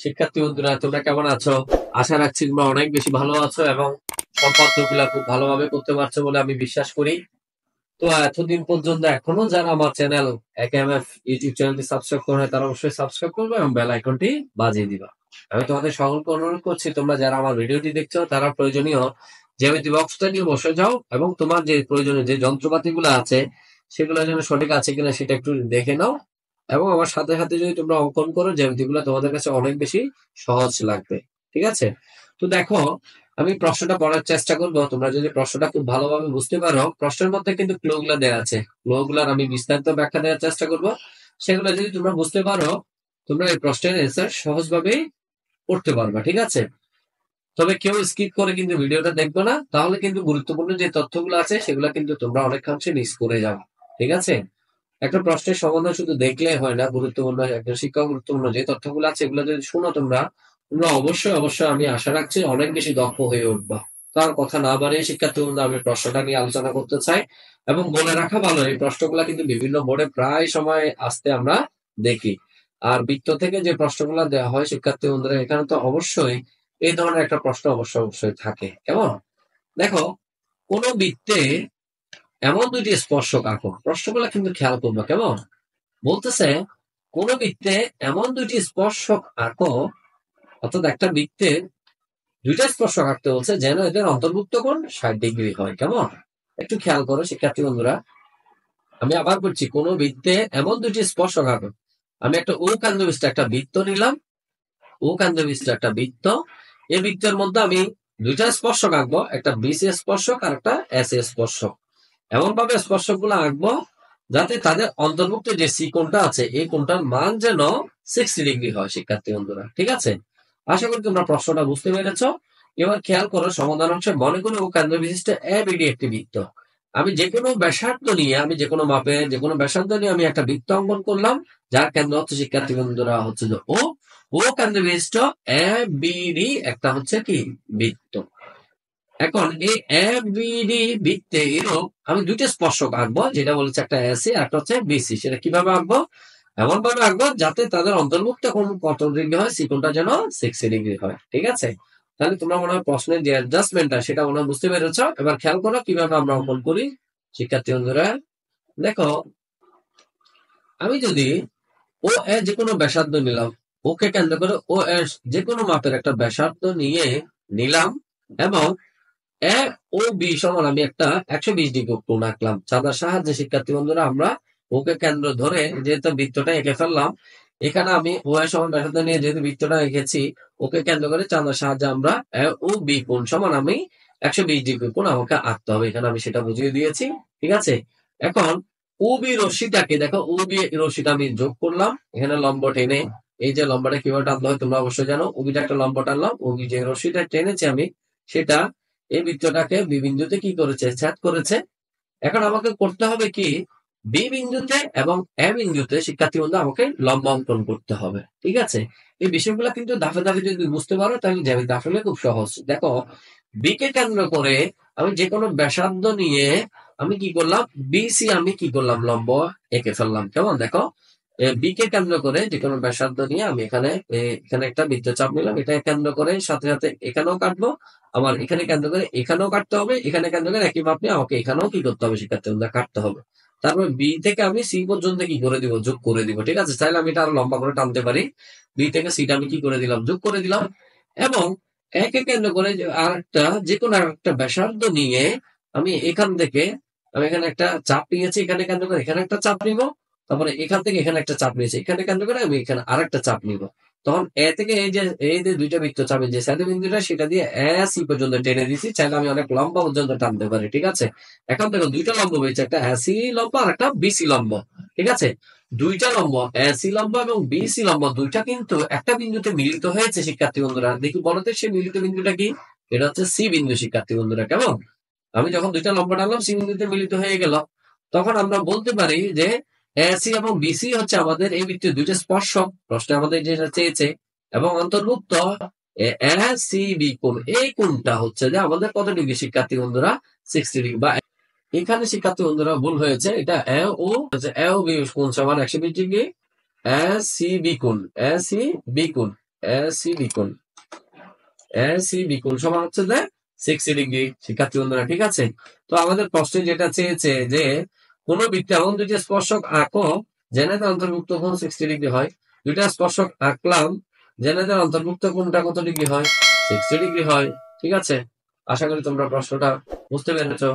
শিক্ষার্থী বন্ধুরা, তোমরা কেমন আছো? আশা রাখছি তোমরা অনেক বেশি ভালো আছো এবং সব পদ্ধতিগুলো খুব ভালোভাবে করতে পারছো বলে আমি বিশ্বাস করি। তো এতদিন পর্যন্ত এখনো যারা আমার চ্যানেল একেএমএফ ইউটিউব চ্যানেলটি সাবস্ক্রাইব করে তারা অবশ্যই সাবস্ক্রাইব করবে এবং বেল আইকনটি বাজিয়ে দিবা। আমি তোমাদের সকলকে অনুরোধ করছি, তোমরা যারা আমার ভিডিওটি দেখছো তারা প্রয়োজনীয় জ্যামিতি বক্সটা নিয়ে বসে যাও এবং তোমার যে প্রয়োজনীয় যে যন্ত্রপাতিগুলো আছে সেগুলো যেন সঠিক আছে কিনা সেটা একটু দেখে নাও। এবং আমার সাথে সাথে যদি তোমরা অঙ্কন করো, জ্যামিতিগুলো তোমাদের কাছে অনেক বেশি সহজ লাগবে। ঠিক আছে? তো দেখো, আমি প্রশ্নটা পড়ার চেষ্টা করব। তোমরা যদি প্রশ্নটা খুব ভালোভাবে বুঝতে পারো, প্রশ্নের মধ্যে কিন্তু ক্লু গুলা দেওয়া আছে, ক্লু গুলার আমি বিস্তারিত ব্যাখ্যা দেওয়ার চেষ্টা করব। সেগুলো যদি তোমরা বুঝতে পারো, তোমরা এই প্রশ্নের অ্যান্সার সহজভাবেই করতে পারবা। ঠিক আছে? তবে কেউ স্কিপ করে কিন্তু ভিডিওটা দেখবে না, তাহলে কিন্তু গুরুত্বপূর্ণ যে তথ্যগুলো আছে সেগুলো কিন্তু তোমরা অনেকাংশে মিস করে যাবে। ঠিক আছে? একটা প্রশ্নের সমাধান শুধু দেখলে হয় না, গুরুত্বপূর্ণ একটা শিক্ষা গুরুত্বপূর্ণ যে তথ্যগুলো আছে এগুলো যদি শুনো তোমরা, তোমরা অবশ্যই অবশ্যই আমি আশা রাখছি অনেক বেশি দক্ষ হয়ে উঠবা। তার কথা না বাড়িয়ে শিক্ষার্থী বন্ধু, আমি প্রশ্নটা নিয়ে আলোচনা করতে চাই। এবং বলে রাখা ভালো, এই প্রশ্নগুলা কিন্তু বিভিন্ন বোর্ডে প্রায় সময় আসতে আমরা দেখি। আর বৃত্ত থেকে যে প্রশ্নগুলো দেওয়া হয় শিক্ষার্থী বন্ধুরা, এখানে তো অবশ্যই এই ধরনের একটা প্রশ্ন অবশ্যই অবশ্যই থাকে। কেমন? দেখো, কোন বৃত্তে এমন দুইটি স্পর্শক আঁকো। প্রশ্নগুলো কিন্তু খেয়াল করবো। কেমন? বলতেছে কোন বৃত্তে এমন দুইটি স্পর্শক আঁকো, অর্থাৎ একটা বৃত্তে দুইটা স্পর্শক আঁকতে বলছে যেন এদের অন্তর্ভুক্ত কোণ 60 ডিগ্রি হয়। কেমন? একটু খেয়াল করো শিক্ষার্থী বন্ধুরা, আমি আবার বলছি, কোন বৃত্তে এমন দুইটি স্পর্শক আঁকো। আমি একটা ও কেন্দ্রবিষ্ট একটা বৃত্ত নিলাম, ও কেন্দ্রবিষ্ট একটা বৃত্ত। এই বৃত্তের মধ্যে আমি দুইটা স্পর্শক আঁকবো, একটা বিসি স্পর্শক আর একটা এস স্পর্শক। এমন ভাবে স্পর্শক গুলো আঁকবো যাতে তাদের অন্তর্ভুক্ত যে সি কোণটা আছে এই কোণটার মান যেন 60 ডিগ্রি হয়। শিক্ষার্থী বন্ধুরা, ঠিক আছে? আশা করি তোমরা প্রশ্নটা বুঝতে পেরেছ। এবার খেয়াল করো সমাধান অংশে, মনে করো ও কেন্দ্র বিশিষ্ট এবিডি একটি বৃত্ত। আমি যে কোনো ব্যাসার্ধ নিয়ে, আমি যে কোনো মাপে যে কোনো ব্যাসার্ধ নিয়ে আমি একটা বৃত্ত অঙ্কন করলাম, যার কেন্দ্র হচ্ছে শিক্ষার্থী বন্ধুরা হচ্ছে যে ও, ও কেন্দ্র বিশিষ্ট এবিডি একটা হচ্ছে কি বৃত্ত। এখন এই এবিডি বৃত্তে এরকম আমি দুইটা স্পর্শক আঁকবো, যেটা বলেছে একটা এসি আর একটা হচ্ছে বিসি। সেটা কিভাবে আঁকবো? এমন ভাবে আঁকবো যাতে তাদের অন্তর্ভুক্ত কোণ কত ডিগ্রি হয়, সি কোণটা যেন 60 ডিগ্রি হয়। ঠিক আছে? তাহলে তোমরা মনে হয় প্রশ্নের যে অ্যাডজাস্টমেন্টটা সেটা মনে হয় বুঝতে পেরেছ। এবার খেয়াল করো কিভাবে আমরা অঙ্কন করি। শিক্ষার্থী বন্ধুরা দেখো, আমি যদি ও এ যে কোনো ব্যাসার্ধ নিলাম, ওকে কেন্দ্র করে ও এর যে কোনো মাপের একটা ব্যাসার্ধ নিয়ে নিলাম এবং এ ও বি সমান আমি একটা 120 ডিগ্রি কোণ আঁকলাম চাঁদার সাহায্যে। শিক্ষার্থী বন্ধুরা, আমরা ওকে কেন্দ্র ধরে যেহেতু বৃত্তটা এঁকে ফেললাম, এখানে আমি ও এর সমান ব্যাসার্ধ নিয়ে যেহেতু বৃত্তটা এঁকেছি, ওকে কেন্দ্র করে চাঁদার সাহায্যে আমরা এ ও বি কোণ সমান আমি 120 ডিগ্রি কোণ আমাকে আঁকতে হবে। এখানে আমি সেটা বুঝিয়ে দিয়েছি। ঠিক আছে? এখন ও বি রশ্মিটাকে দেখো, ও বি রশ্মিটা আমি যোগ করলাম এখানে লম্ব টেনে। এই যে লম্বটা কিভাবে টানতে হয় তোমরা অবশ্যই জানো। ওবিটা একটা লম্ব টানলাম, ওবি যে রশ্মিটা টেনেছি আমি সেটা এই বৃত্তটাকে বি বিন্দুতে কি করেছে, ছেদ করেছে। এখন আমাকে করতে হবে কি, বি বিন্দুতে এবং এ বিন্দুতে শিক্ষার্থী বন্ধু আমাকে লম্ব অঙ্কন করতে হবে। ঠিক আছে? এই বিষয়গুলো কিন্তু ধাপে ধাপে যদি বুঝতে পারো তাহলে জ্যামিতি আসলে খুব সহজ। দেখো, বি কে কেন্দ্র করে আমি যে কোনো ব্যাসার্ধ নিয়ে আমি কি করলাম, বিসি আমি কি করলাম, লম্ব এঁকে ফেললাম। কেমন? দেখো, বি কে কেন্দ্র করে যে কোনো ব্যাসার্ধ নিয়ে আমি এখানে এখানে একটা বৃত্তচাপ নিলাম, এটা কেন্দ্র করে সাথে সাথে এখানেও কাটবো, আমার এখানে কেন্দ্র করে এখানেও কাটতে হবে, এখানে কেন্দ্র করে একই মাপ নিয়ে আমাকে এখানেও কি করতে হবে শিক্ষার্থী বন্ধুরা, কাটতে হবে। তারপর বি থেকে আমি সি পর্যন্ত কি করে দিব, যোগ করে দিব। ঠিক আছে? চাইলে আমি এটা আরো লম্বা করে টানতে পারি। বি থেকে সিটা আমি কি করে দিলাম, যোগ করে দিলাম। এবং একে কেন্দ্র করে আর একটা যে কোনো একটা ব্যাসার্ধ নিয়ে আমি এখান থেকে, আমি এখানে একটা চাপ নিয়েছি, এখানে কেন্দ্র করে এখানে একটা চাপ নিব, তারপরে এখান থেকে এখানে একটা চাপ নিয়েছি, এখানে কেন্দ্র করে আমি এখানে আরেকটা চাপ নিব। তখন এ থেকে এই যে দুইটা বৃত্ত চাপের যে সাইড বিন্দুটা সেটা দিয়ে এ সি পর্যন্ত টেনে দিছি, চাইলে আমি অনেক লম্বা পর্যন্ত টানতে পারি। ঠিক আছে? এখন দেখো দুইটা লম্ব হয়েছে, একটা এসি লম্ব আর একটা বিসি লম্ব। ঠিক আছে? দুইটা লম্ব এসি লম্ব এবং বিসি লম্ব দুইটা কিন্তু একটা বিন্দুতে মিলিত হয়েছে। শিক্ষার্থী বন্ধুরা দেখি বলতে সেই মিলিত বিন্দুটা কি, এটা হচ্ছে সি বিন্দু। শিক্ষার্থী বন্ধুরা কেমন? আমি যখন দুইটা লম্ব টানলাম সি বিন্দুতে মিলিত হয়ে গেল, তখন আমরা বলতে পারি যে এসি এবং বিসি হচ্ছে আমাদের এই বৃত্তের দুইটা স্পর্শক, প্রশ্নে আমাদের যেটা চেয়েছে। এবং অন্তর্ভুক্ত এসিবি কোণ, এই কোণটা হচ্ছে যে আমাদের কত ডিগ্রি শিক্ষার্থী বন্ধুরা, 60 ডিগ্রি। বা এখানে শিক্ষার্থী বন্ধুরা ভুল হয়েছে, এটা এ ও বি কোণ সমান 120 ডিগ্রি। এসিবি কোণ, এসিবি কোণ এসি বিকোণ সমান হচ্ছে যে 60 ডিগ্রি। শিক্ষার্থী বন্ধুরা ঠিক আছে। তো আমাদের প্রশ্নে যেটা চেয়েছে যে কোন বৃত্তে এমন দুইটা স্পর্শক আঁকো যেটাতে অন্তর্ভুক্ত কোণ 60 ডিগ্রি হয়। দুইটা স্পর্শক আঁকলাম যেটাতে অন্তর্ভুক্ত কোণটা কত ডিগ্রি হয়, 60 ডিগ্রি হয়। ঠিক আছে, আশা করি তোমরা প্রশ্নটা বুঝতে পেরেছো।